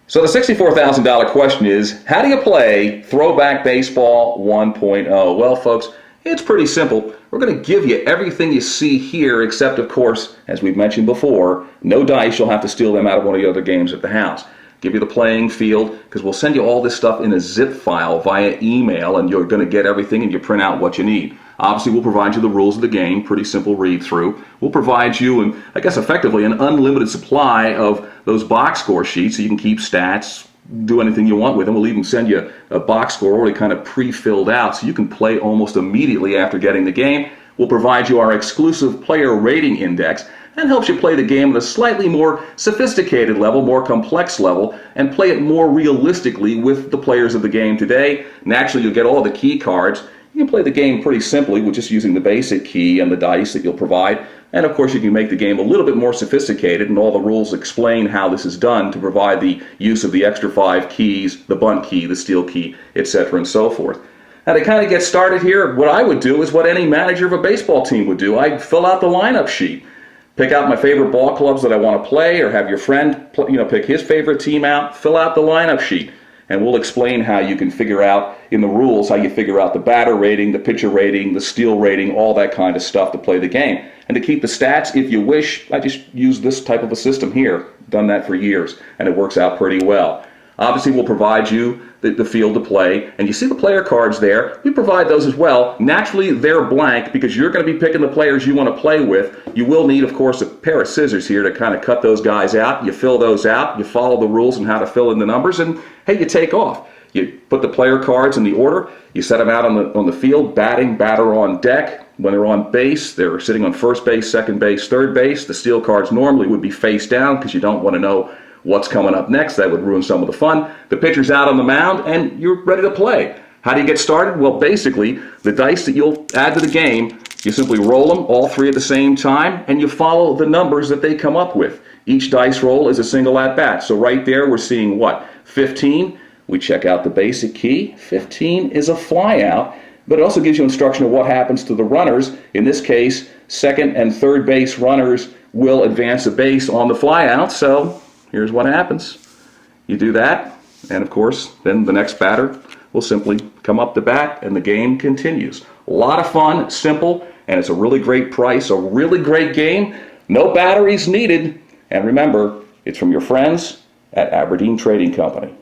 So the $64,000 question is, how do you play Throwback Baseball 1.0? Well, folks, it's pretty simple. We're going to give you everything you see here, except, of course, as we've mentioned before, no dice. You'll have to steal them out of one of the other games at the house. Give you the playing field, because we'll send you all this stuff in a zip file via email, and you're going to get everything and you print out what you need. Obviously, we'll provide you the rules of the game, pretty simple read through. We'll provide you, and I guess effectively, an unlimited supply of those box score sheets so you can keep stats, do anything you want with them. We'll even send you a box score already kind of pre-filled out so you can play almost immediately after getting the game. We'll provide you our exclusive player rating index and helps you play the game at a slightly more sophisticated level, more complex level, and play it more realistically with the players of the game today. Naturally, you'll get all the key cards. You can play the game pretty simply with just using the basic key and the dice that you'll provide. And of course, you can make the game a little bit more sophisticated, and all the rules explain how this is done to provide the use of the extra 5 keys, the bunt key, the steal key, etc. and so forth. Now, to kind of get started here, what I would do is what any manager of a baseball team would do. I'd fill out the lineup sheet. Pick out my favorite ball clubs that I want to play, or have your friend pick his favorite team out. Fill out the lineup sheet. And we'll explain how you can figure out in the rules how you figure out the batter rating, the pitcher rating, the steal rating, all that kind of stuff to play the game. And to keep the stats, if you wish, I just use this type of a system here. Done that for years, and it works out pretty well. Obviously, we'll provide you the field to play, and you see the player cards there. We provide those as well. Naturally, they're blank because you're going to be picking the players you want to play with. You will need, of course, a pair of scissors here to kind of cut those guys out. You fill those out, you follow the rules on how to fill in the numbers, and hey, you take off. You put the player cards in the order, you set them out on the field, batting, batter on deck. When they're on base, they're sitting on first base, second base, third base. The steal cards normally would be face down because you don't want to know what's coming up next. That would ruin some of the fun. The pitcher's out on the mound, and you're ready to play. How do you get started? Well, basically, the dice that you'll add to the game, you simply roll them, all 3 at the same time, and you follow the numbers that they come up with. Each dice roll is a single at-bat. So right there, we're seeing what? 15. We check out the basic key. 15 is a flyout, but it also gives you instruction of what happens to the runners. In this case, second and third base runners will advance a base on the flyout, so here's what happens. You do that, and of course, then the next batter will simply come up to bat, and the game continues. A lot of fun, simple, and it's a really great price, a really great game. No batteries needed, and remember, it's from your friends at Aberdeen Trading Company.